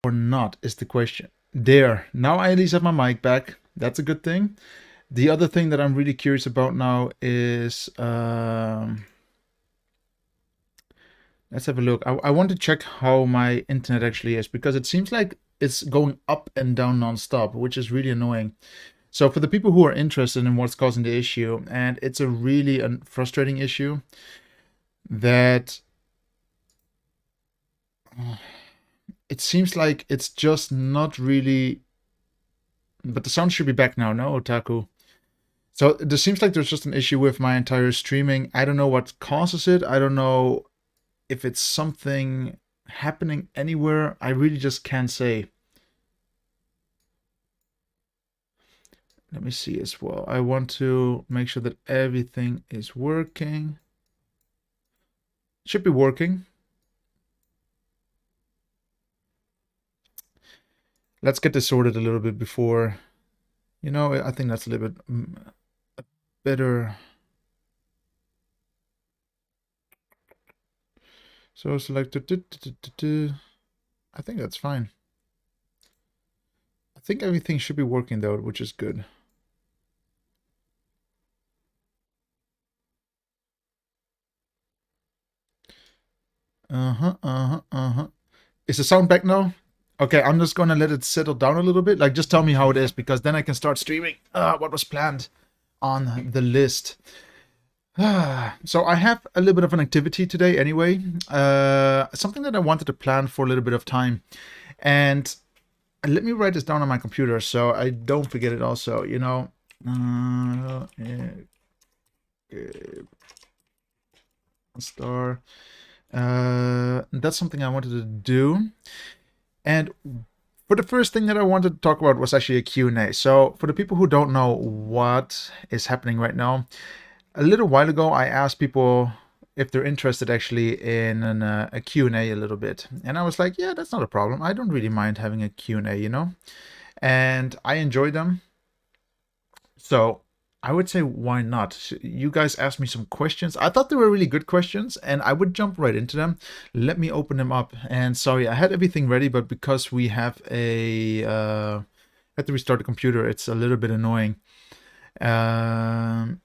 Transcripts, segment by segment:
or not is the question. There, now I at least have my mic back. That's a good thing. The other thing that I'm really curious about now is let's have a look. I want to check how my internet actually is, because it seems like it's going up and down nonstop, which is really annoying. So for the people who are interested in what's causing the issue, and it's a really frustrating issue, that it seems like it's just not really. But the sound should be back now, no, Otaku? So there seems like there's just an issue with my entire streaming. I don't know what causes it. I don't know if it's something happening anywhere. I really just can't say. Let me see as well. I want to make sure that everything is working. Should be working. Let's get this sorted a little bit before, I think that's a little bit better. So select, I think that's fine. I think everything should be working though, which is good. Is the sound back now? Okay, I'm just gonna let it settle down a little bit. Like, just tell me how it is, because then I can start streaming what was planned on the list. So I have a little bit of an activity today anyway. Something that I wanted to plan for a little bit of time. And let me write this down on my computer so I don't forget it also, star. That's something I wanted to do. And for the first thing that I wanted to talk about was actually a Q&A. So for the people who don't know what is happening right now, a little while ago I asked people if they're interested actually in a Q&A a little bit. And I was like, yeah, that's not a problem. I don't really mind having a Q&A, and I enjoy them. So I would say, why not? You guys asked me some questions. I thought they were really good questions, and I would jump right into them. Let me open them up. And sorry, I had everything ready, but because we have had to restart the computer, it's a little bit annoying. Let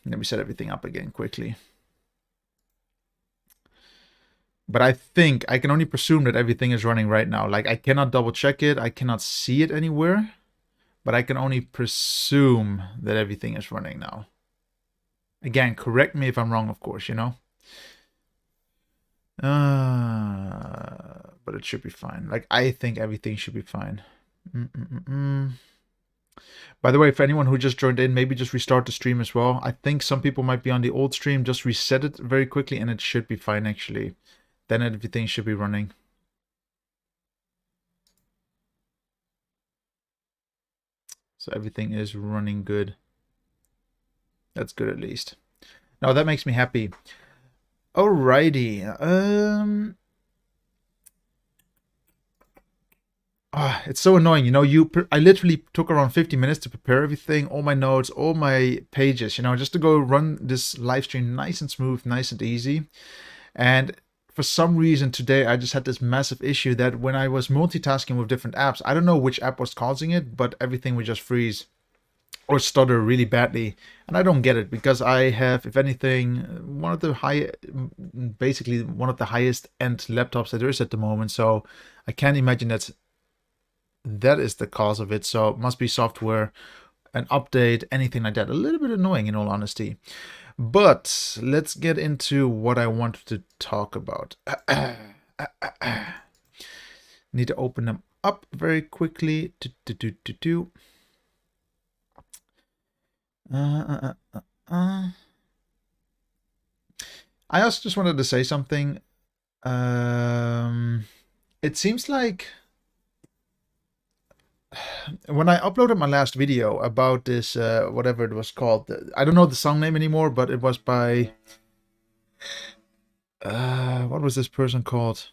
me set everything up again quickly. But I think I can only presume that everything is running right now. Like, I cannot double check it. I cannot see it anywhere. But I can only presume that everything is running now. Again, correct me if I'm wrong, of course, but it should be fine. Like, I think everything should be fine. By the way, for anyone who just joined in, maybe just restart the stream as well. I think some people might be on the old stream. Just reset it very quickly and it should be fine, actually. Then everything should be running. So everything is running good. That's good at least. Now that makes me happy. Alrighty. It's so annoying, I literally took around 50 minutes to prepare everything, all my notes, all my pages, just to go run this live stream nice and smooth, nice and easy. And for some reason today, I just had this massive issue that when I was multitasking with different apps, I don't know which app was causing it, but everything would just freeze or stutter really badly. And I don't get it, because I have, if anything, basically one of the highest end laptops that there is at the moment. So I can't imagine that is the cause of it. So it must be software, an update, anything like that. A little bit annoying, in all honesty. But let's get into what I wanted to talk about. Need to open them up very quickly. I also just wanted to say something. It seems like when I uploaded my last video about this, whatever it was called, I don't know the song name anymore, but it was by, what was this person called?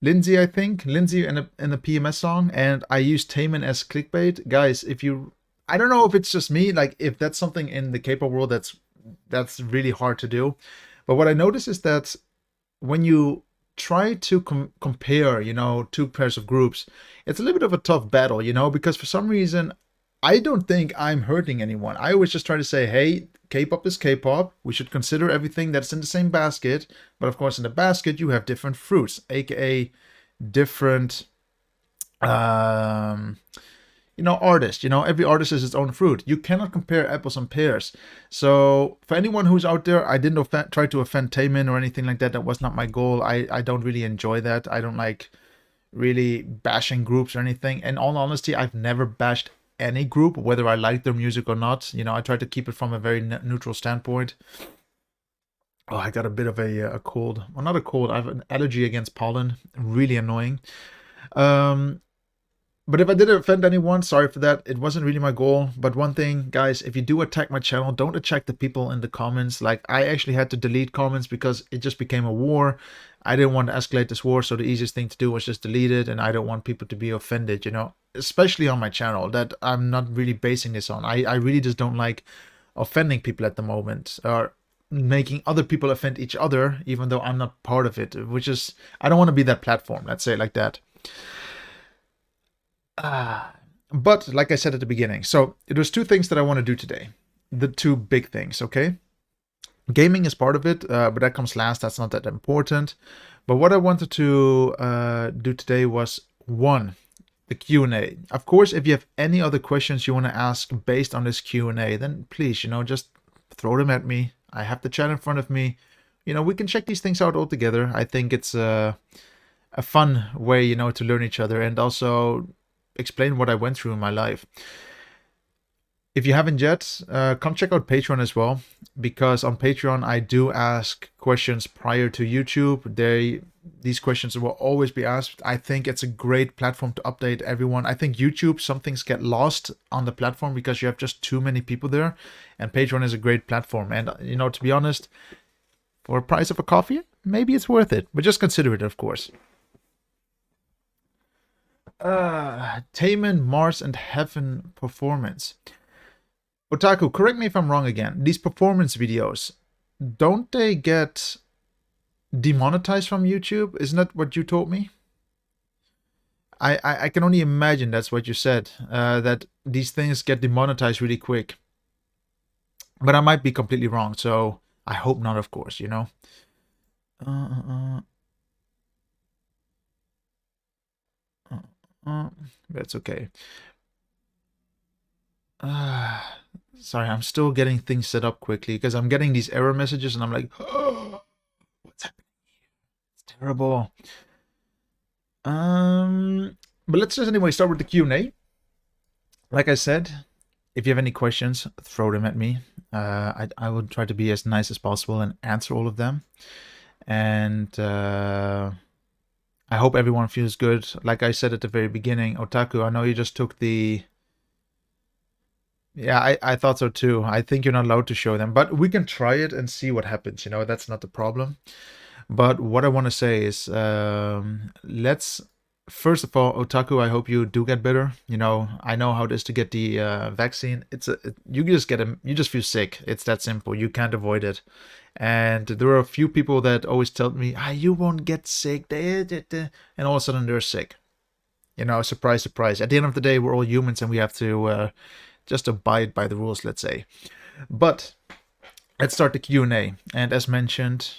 Lindsay, I think. Lindsay in a PMS song, and I used Taemin as clickbait. Guys, I don't know if it's just me, like if that's something in the K-pop world that's really hard to do. But what I noticed is that when you try to compare, you know, two pairs of groups, it's a little bit of a tough battle, you know, because for some reason, I don't think I'm hurting anyone. I always just try to say, hey, K-pop is K-pop. We should consider everything that's in the same basket. But of course, in the basket, you have different fruits, aka different, you know, artists. You know, every artist is its own fruit. You cannot compare apples and pears. So for anyone who's out there, I didn't try to offend Taemin or anything like that. That was not my goal. I don't really enjoy that. I don't like really bashing groups or anything. In all honesty, I've never bashed any group, whether I like their music or not. You know, I try to keep it from a very neutral standpoint. Oh, I got a bit of a cold. Well, not a cold. I have an allergy against pollen. Really annoying. Um, but if I did offend anyone, sorry for that. It wasn't really my goal. But one thing, guys, if you do attack my channel, don't attack the people in the comments. Like, I actually had to delete comments because it just became a war. I didn't want to escalate this war, so the easiest thing to do was just delete it, and I don't want people to be offended, you know, especially on my channel that I'm not really basing this on. I really just don't like offending people at the moment, or making other people offend each other, even though I'm not part of it, which is, I don't want to be that platform, let's say it like that. But like I said at the beginning, so there's two things that I want to do today. The two big things, okay? Gaming is part of it, but that comes last. That's not that important. But what I wanted to do today was, one, the Q&A. Of course, if you have any other questions you want to ask based on this Q&A, then please, you know, just throw them at me. I have the chat in front of me. You know, we can check these things out all together. I think it's a fun way, you know, to learn each other and also explain what I went through in my life. If you haven't yet, come check out Patreon as well, because on Patreon I do ask questions prior to YouTube. These questions will always be asked. I think it's a great platform to update everyone. I think YouTube, some things get lost on the platform because you have just too many people there, and Patreon is a great platform. And, you know, to be honest, for a price of a coffee, maybe it's worth it, but just consider it, of course. Taemin, Mars and Heaven performance. Otaku, correct me if I'm wrong again. These performance videos, don't they get demonetized from YouTube? Isn't that what you told me? I can only imagine that's what you said, that these things get demonetized really quick. But I might be completely wrong, so I hope not, of course, you know. That's okay. Sorry, I'm still getting things set up quickly because I'm getting these error messages and I'm like, oh, what's happening here? It's terrible. But let's just anyway start with the Q&A. Like I said, if you have any questions, throw them at me. I will try to be as nice as possible and answer all of them. And I hope everyone feels good. Like I said at the very beginning, Otaku, I know you just took the... Yeah, I thought so too. I think you're not allowed to show them, but we can try it and see what happens. You know, that's not the problem. But what I want to say is, let's, first of all, Otaku, I hope you do get better. You know, I know how it is to get the vaccine. You just feel sick. It's that simple. You can't avoid it. And there are a few people that always tell me, you won't get sick. And all of a sudden they're sick. You know, surprise, surprise. At the end of the day, we're all humans and we have to just abide by the rules, let's say. But let's start the Q&A. And as mentioned,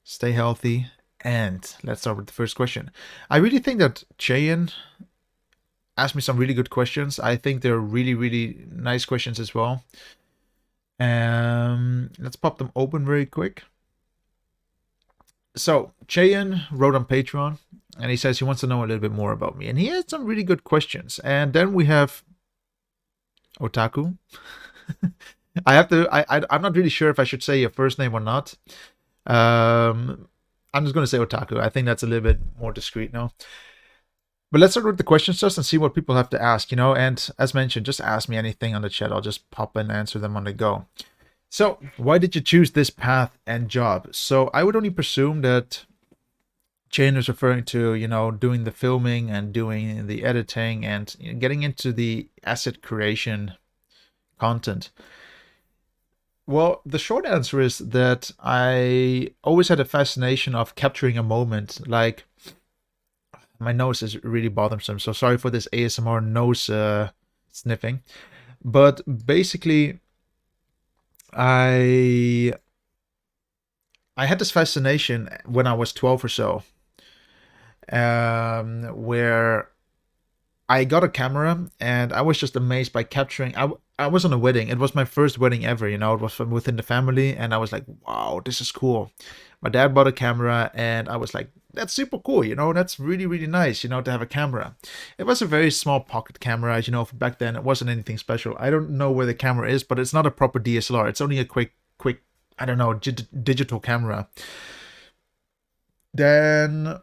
stay healthy. And let's start with the first question. I really think that Chaeyeon asked me some really good questions. I think they're really, really nice questions as well. Let's pop them open very quick. So Chaeyeon wrote on Patreon and he says he wants to know a little bit more about me. And he had some really good questions. And then we have Otaku. I'm not really sure if I should say your first name or not. I'm just going to say Otaku. I think that's a little bit more discreet now. But let's start with the questions just and see what people have to ask, you know. And as mentioned, just ask me anything on the chat. I'll just pop and answer them on the go. So, why did you choose this path and job? So, I would only presume that Chaeyeon is referring to, you know, doing the filming and doing the editing and, you know, getting into the asset creation content. Well, the short answer is that I always had a fascination of capturing a moment. Like, my nose is really bothersome, so sorry for this ASMR nose sniffing. But basically, I I had this fascination when I was 12 or so, where I got a camera and I was just amazed by capturing. I was on a wedding. It was my first wedding ever. It was from within the family, and I was like, "Wow, this is cool." My dad bought a camera, and I was like, "That's super cool." That's really really nice. To have a camera. It was a very small pocket camera. Back then it wasn't anything special. I don't know where the camera is, but it's not a proper DSLR. It's only a quick. I don't know, digital camera. Then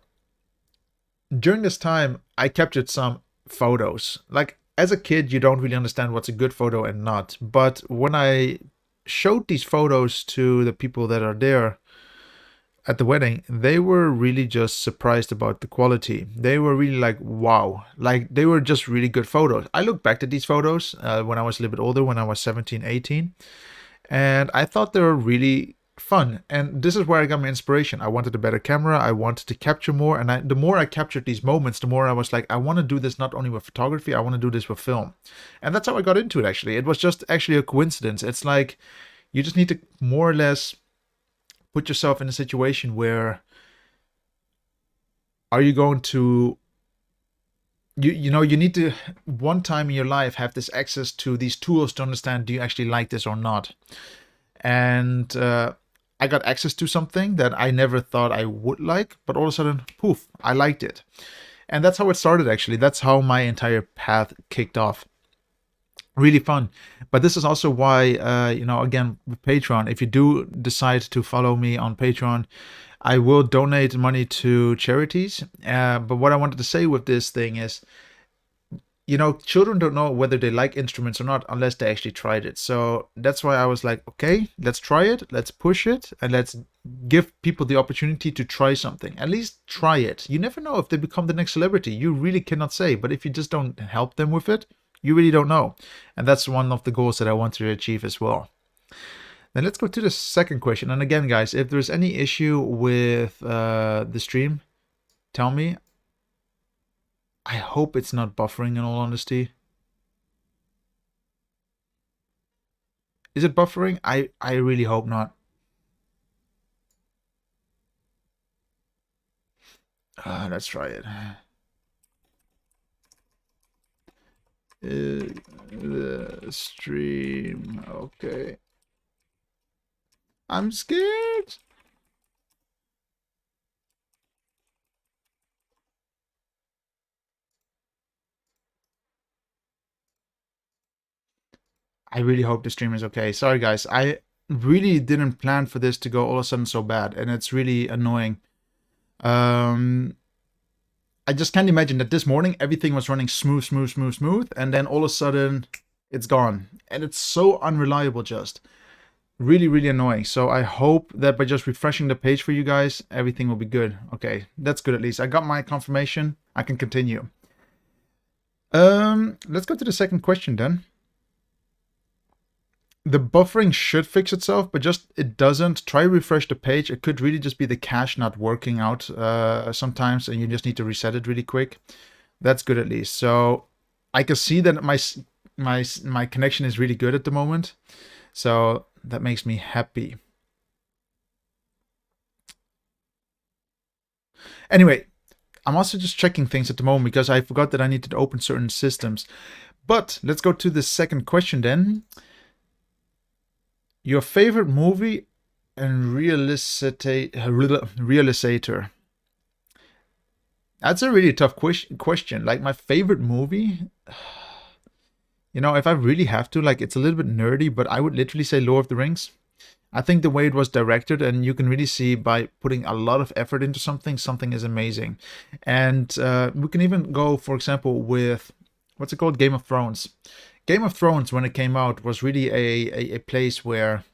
during this time, I captured some photos. Like, as a kid, you don't really understand what's a good photo and not. But when I showed these photos to the people that are there at the wedding, they were really just surprised about the quality. They were really like, wow. Like, they were just really good photos. I look back at these photos when I was a little bit older, when I was 17, 18, and I thought they were really fun. And this is where I got my inspiration. I wanted a better camera. I wanted to capture more. And the more I captured these moments, the more I was like, I want to do this not only with photography, I want to do this with film. And that's how I got into it, actually. It was just actually a coincidence. It's like you just need to more or less put yourself in a situation where are you going to you need to one time in your life have this access to these tools to understand, do you actually like this or not? And I got access to something that I never thought I would like, but all of a sudden, poof, I liked it. And that's how it started, actually. That's how my entire path kicked off. Really fun. But this is also why, again, with Patreon, if you do decide to follow me on Patreon, I will donate money to charities. But what I wanted to say with this thing is, children don't know whether they like instruments or not unless they actually tried it. So that's why I was like, okay, let's try it, let's push it, and let's give people the opportunity to try something. At least try it. You never know if they become the next celebrity. You really cannot say. But if you just don't help them with it, you really don't know. And that's one of the goals that I want to achieve as well. Then let's go to the second question. And again, guys, if there's any issue with the stream, tell me. I hope it's not buffering, in all honesty. Is it buffering? I really hope not. Let's try it. The stream. Okay. I'm scared. I really hope the stream is okay. Sorry, guys. I really didn't plan for this to go all of a sudden so bad, and it's really annoying. I just can't imagine that this morning everything was running smooth, and then all of a sudden it's gone. And it's so unreliable just. Really, really annoying. So I hope that by just refreshing the page for you guys, everything will be good. Okay, that's good at least. I got my confirmation. I can continue. Let's go to the second question then. The buffering should fix itself, but just it doesn't. Try refresh the page. It could really just be the cache not working out sometimes, and you just need to reset it really quick. That's good at least. So I can see that my connection is really good at the moment. So that makes me happy. Anyway, I'm also just checking things at the moment because I forgot that I needed to open certain systems. But let's go to the second question then. Your favorite movie and realizator. That's a really tough question. Like, my favorite movie, if I really have to, like, it's a little bit nerdy, but I would literally say Lord of the Rings. I think the way it was directed, and you can really see by putting a lot of effort into something is amazing. And we can even go, for example, with, what's it called? Game of Thrones. Game of Thrones, when it came out, was really a place where,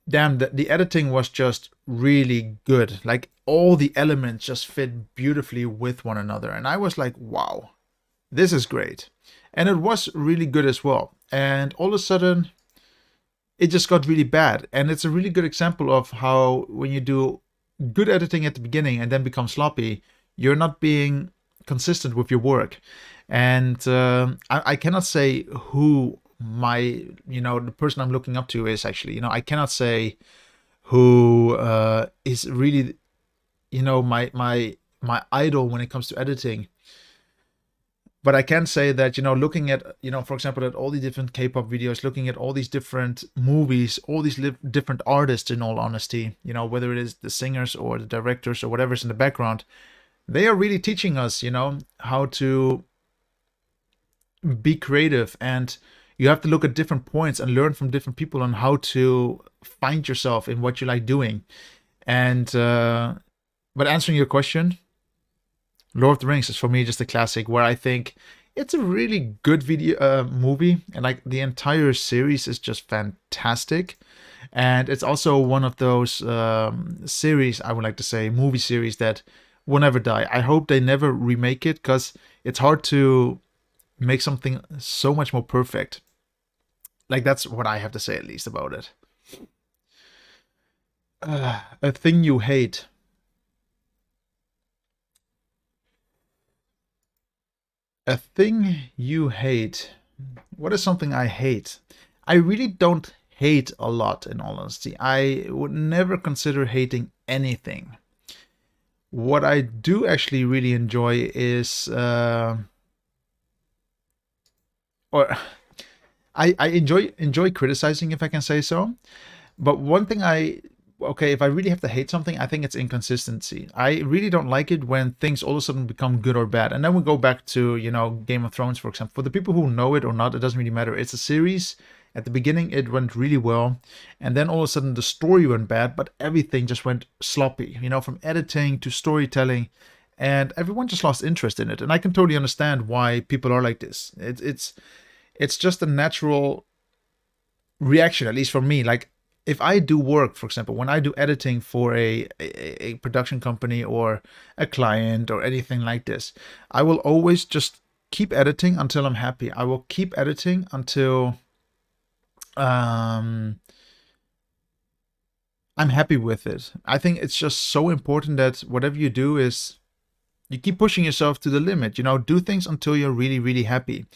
damn, the editing was just really good. Like, all the elements just fit beautifully with one another. And I was like, wow, this is great. And it was really good as well. And all of a sudden, it just got really bad. And it's a really good example of how when you do good editing at the beginning and then become sloppy, you're not being consistent with your work. And I cannot say who my, the person I'm looking up to is actually. I cannot say who is really, my idol when it comes to editing. But I can say that, looking at, for example, at all the different K-pop videos, looking at all these different movies, all these different artists, in all honesty, whether it is the singers or the directors or whatever's in the background, they are really teaching us, how to be creative. And you have to look at different points and learn from different people on how to find yourself in what you like doing. And, but answering your question, Lord of the Rings is for me just a classic where I think it's a really good video movie, and like the entire series is just fantastic. And it's also one of those series, I would like to say, movie series that will never die. I hope they never remake it, because it's hard to make something so much more perfect. Like, that's what I have to say, at least, about it. A thing you hate. A thing you hate. What is something I hate? I really don't hate a lot, in all honesty. I would never consider hating anything. What I do actually really enjoy is, or I enjoy criticizing, if I can say so. But one thing okay, if I really have to hate something, I think it's inconsistency. I really don't like it when things all of a sudden become good or bad. And then we go back to, Game of Thrones, for example. For the people who know it or not, it doesn't really matter. It's a series. At the beginning, it went really well. And then all of a sudden, the story went bad, but everything just went sloppy, from editing to storytelling. And everyone just lost interest in it. And I can totally understand why people are like this. It's just a natural reaction, at least for me. Like, if I do work, for example, when I do editing for a production company or a client or anything like this, I will always just keep editing until I'm happy. I will keep editing until I'm happy with it. I think it's just so important that whatever you do is you keep pushing yourself to the limit. Do things until you're really, really happy.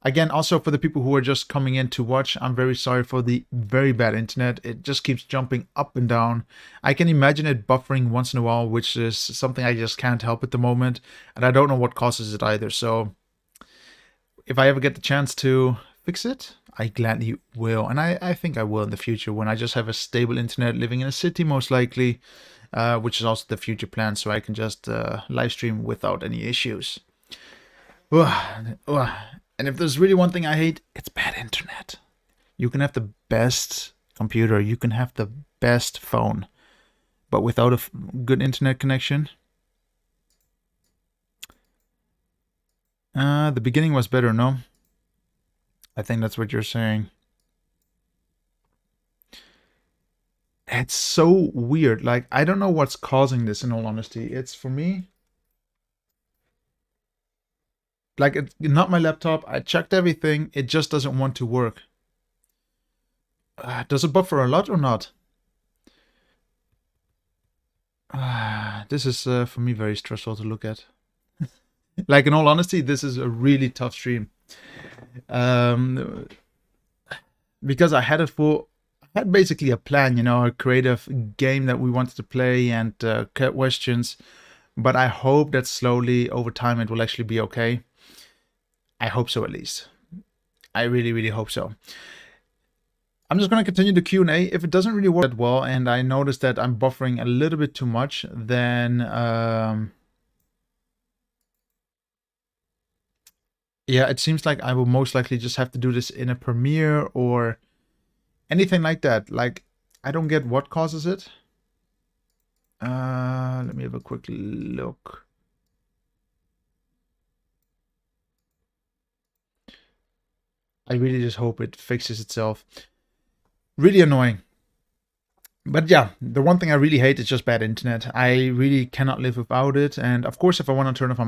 Again, also for the people who are just coming in to watch, I'm very sorry for the very bad internet. It just keeps jumping up and down. I can imagine it buffering once in a while, which is something I just can't help at the moment. And I don't know what causes it either. So if I ever get the chance to fix it, I gladly will. And I think I will in the future, when I just have a stable internet, living in a city most likely, which is also the future plan, so I can just live stream without any issues. And if there's really one thing I hate, it's bad internet. You can have the best computer, you can have the best phone, but without a good internet connection, the beginning was better, no? I think that's what you're saying. It's so weird. Like, I don't know what's causing this, in all honesty. It's, for me, like, it's not my laptop. I checked everything. It just doesn't want to work. Does it buffer a lot or not? This is, for me, very stressful to look at. Like, in all honesty, this is a really tough stream. Because I had basically a plan, a creative game that we wanted to play and questions. But I hope that slowly, over time, it will actually be okay. I hope so, at least. I really, really hope so. I'm just going to continue the Q&A. If it doesn't really work that well, and I notice that I'm buffering a little bit too much, then yeah, it seems like I will most likely just have to do this in a Premiere or anything like that. Like, I don't get what causes it. Let me have a quick look. I really just hope it fixes itself. Really annoying. But yeah, the one thing I really hate is just bad internet. I really cannot live without it. And of course, if I want to turn off my